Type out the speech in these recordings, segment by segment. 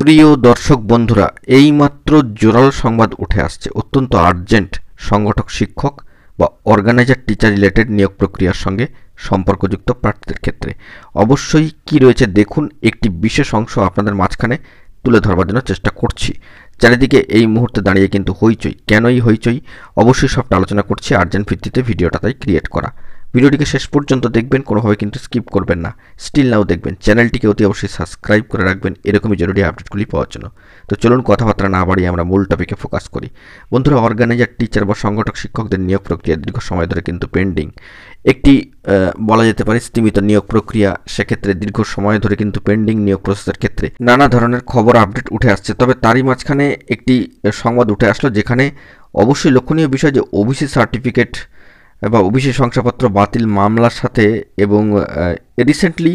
প্রিয় দর্শক বন্ধুরা, এইমাত্র জোরালো সংবাদ উঠে আসছে। অত্যন্ত আর্জেন্ট। সংগঠক শিক্ষক বা অর্গানাইজার টিচার রিলেটেড নিয়োগ প্রক্রিয়ার সঙ্গে সম্পর্কযুক্ত প্রার্থীদের ক্ষেত্রে অবশ্যই কি রয়েছে দেখুন। একটি বিশেষ অংশ আপনাদের মাঝখানে তুলে ধরবার জন্য চেষ্টা করছি। চারিদিকে এই মুহূর্তে দাঁড়িয়ে কিন্তু হইচই। কেনই হইচই অবশ্যই সবটা আলোচনা করছি। আর্জেন্ট ভিত্তিতে ভিডিওটা তাই ক্রিয়েট করা। ভিডিওটিকে শেষ পর্যন্ত দেখবেন, কোনোভাবে কিন্তু স্কিপ করবেন না। স্টিল নাও দেখবেন। চ্যানেলটিকে অতি অবশ্যই সাবস্ক্রাইব করে রাখবেন এরকমই জরুরি আপডেটগুলি পাওয়ার জন্য। তো চলুন কথাবার্তা না বাড়িয়ে আমরা মূল টপিকে ফোকাস করি। বন্ধুরা, অর্গানাইজার টিচার বা সংগঠক শিক্ষকদের নিয়োগ প্রক্রিয়া দীর্ঘ সময় ধরে কিন্তু পেন্ডিং। একটি বলা যেতে পারে স্তীমিত নিয়োগ প্রক্রিয়া। সেক্ষেত্রে দীর্ঘ সময় ধরে কিন্তু পেন্ডিং নিয়োগ প্রসেসের ক্ষেত্রে নানা ধরনের খবর আপডেট উঠে আসছে। তবে তারই মাঝখানে একটি সংবাদ উঠে আসলো, যেখানে অবশ্যই লক্ষণীয় বিষয় যে ওবিসি সার্টিফিকেট বা ওবিসি শংসাপত্র বাতিল মামলার সাথে এবং রিসেন্টলি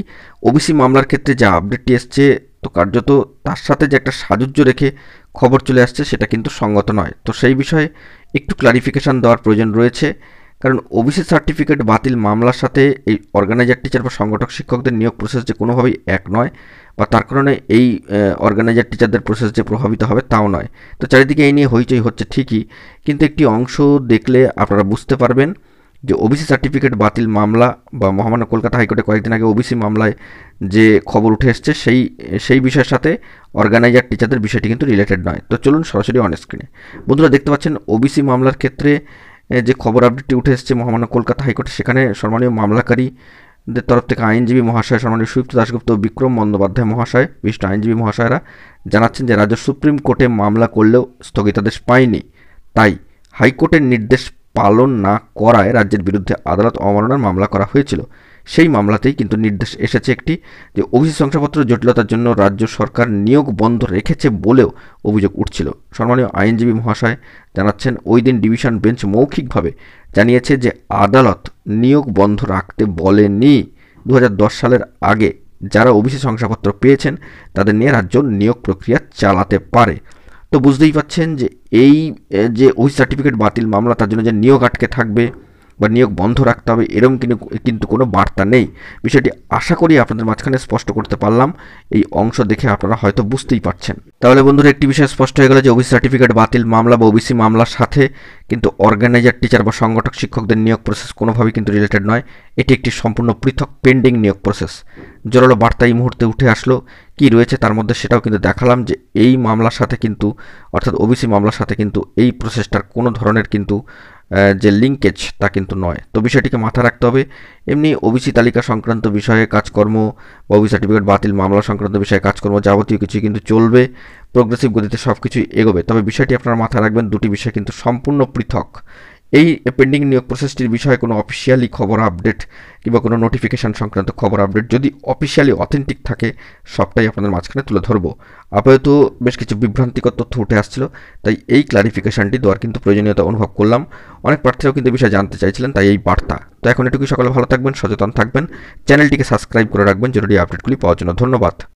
ওবিসি মামলার ক্ষেত্রে যে আপডেটটি এসছে, তো কার্যত তার সাথে যে একটা সাজুজ্য রেখে খবর চলে আসছে সেটা কিন্তু সঙ্গত নয়। তো সেই বিষয়ে একটু ক্লারিফিকেশান দেওয়ার প্রয়োজন রয়েছে। কারণ ওবিসি সার্টিফিকেট বাতিল মামলার সাথে এই অর্গানাইজার টিচার বা সংগঠক শিক্ষকদের নিয়োগ প্রসেস যে কোনোভাবেই এক নয়, বা তার কারণে এই অর্গানাইজার টিচারদের প্রসেস যে প্রভাবিত হবে তাও নয়। তো চারিদিকে এই নিয়ে হইচই হচ্ছে ঠিকই, কিন্তু একটি অংশ দেখলে আপনারা বুঝতে পারবেন যে ওবিসি সার্টিফিকেট বাতিল মামলা বা মহামান্য কলকাতা হাইকোর্টে কয়েকদিন আগে ওবিসি মামলায় যে খবর উঠে এসছে সেই বিষয়ের সাথে অর্গানাইজার টিচারদের বিষয়টি কিন্তু রিলেটেড নয়। তো চলুন সরাসরি অন স্ক্রিনে। বন্ধুরা দেখতে পাচ্ছেন ওবিসি মামলার ক্ষেত্রে যে খবর আপডেটটি উঠে এসছে মহামান্য কলকাতা হাইকোর্টে, সেখানে সম্মানীয় মামলাকারীদের তরফ থেকে আইনজীবী মহাশয় সম্মানীয় সুদীপ্ত দাশগুপ্ত ও বিক্রম বন্দ্যোপাধ্যায় মহাশয়, বিশিষ্ট আইনজীবী মহাশয়রা জানাচ্ছেন যে রাজ্য সুপ্রিম কোর্টে মামলা করলেও স্থগিতাদেশ পায়নি, তাই হাইকোর্টের নির্দেশ পালন না করায় রাজ্যের বিরুদ্ধে আদালত অবমাননার মামলা করা হয়েছিল। সেই মামলাতেই কিন্তু নির্দেশ এসেছে একটি, যে ওবিসি শংসাপত্র জটিলতার জন্য রাজ্য সরকার নিয়োগ বন্ধ রেখেছে বলেও অভিযোগ উঠছিল। সম্মানীয় আইনজীবী মহাশয় জানাচ্ছেন, ওই দিন ডিভিশন বেঞ্চ মৌখিকভাবে জানিয়েছে যে আদালত নিয়োগ বন্ধ রাখতে বলেনি। 2010 সালের আগে যারা ওবিসি শংসাপত্র পেয়েছেন তাদের নিয়ে রাজ্য নিয়োগ প্রক্রিয়া চালাতে পারে। তো বুঝতেই পাচ্ছেন যে এই যে ওই সার্টিফিকেট বাতিল মামলা, তার জন্য যে নিয়োগ আটকে থাকবে বা নিয়োগ বন্ধ রাখতে হবে এরকম কিন্তু কোনো বার্তা নেই। বিষয়টি আশা করি আপনাদের মাঝখানে স্পষ্ট করতে পারলাম। এই অংশ দেখে আপনারা হয়তো বুঝতেই পারছেন। তাহলে বন্ধুরা, একটি বিষয় স্পষ্ট হয়ে গেল যে ওবিসি সার্টিফিকেট বাতিল মামলা বা ওবিসি মামলার সাথে কিন্তু অর্গানাইজার টিচার বা সংগঠক শিক্ষকদের নিয়োগ প্রসেস কোনোভাবেই কিন্তু রিলেটেড নয়। এটি একটি সম্পূর্ণ পৃথক পেন্ডিং নিয়োগ প্রসেস। জোরালো বার্তা এই মুহূর্তে উঠে আসলো। কি রয়েছে তার মধ্যে সেটাও কিন্তু দেখালাম, যে এই মামলার সাথে কিন্তু অর্থাৎ ওবিসি মামলার সাথে কিন্তু এই প্রসেসটার কোনো ধরনের কিন্তু যে লিঙ্কেজ তা কিন্তু নয়। তো বিষয়টিকে মাথায় রাখতে হবে। এমনি ওবিসি তালিকা সংক্রান্ত বিষয়ে কাজকর্ম বা ওবিসি সার্টিফিকেট বাতিল মামলা সংক্রান্ত বিষয়ে কাজকর্ম যাবতীয় কিছুই কিন্তু চলবে, প্রোগ্রেসিভ গতিতে সব কিছুই এগোবে। তবে বিষয়টি আপনারা মাথায় রাখবেন, দুটি বিষয় কিন্তু সম্পূর্ণ পৃথক। এই পেন্ডিং নিয়োগ প্রসেসটির বিষয়ে কোনো অফিসিয়ালি খবর আপডেট কিংবা কোনো নোটিফিকেশান সংক্রান্ত খবর আপডেট যদি অফিসিয়ালি অথেন্টিক থাকে সবটাই আপনাদের মাঝখানে তুলে ধরবো। আপাতত বেশ কিছু বিভ্রান্তিকর তথ্য উঠে আসছিল, তাই এই ক্লারিফিকেশানটি দেওয়ার কিন্তু প্রয়োজনীয়তা অনুভব করলাম। অনেক প্রার্থীরাও কিন্তু বিষয়ে জানতে চাইছিলেন, তাই এই বার্তা। তো এখন এটুকুই। সকলে ভালো থাকবেন, সচেতন থাকবেন, চ্যানেলটিকে সাবস্ক্রাইব করে রাখবেন জরুরি আপডেটগুলি পাওয়ার জন্য। ধন্যবাদ।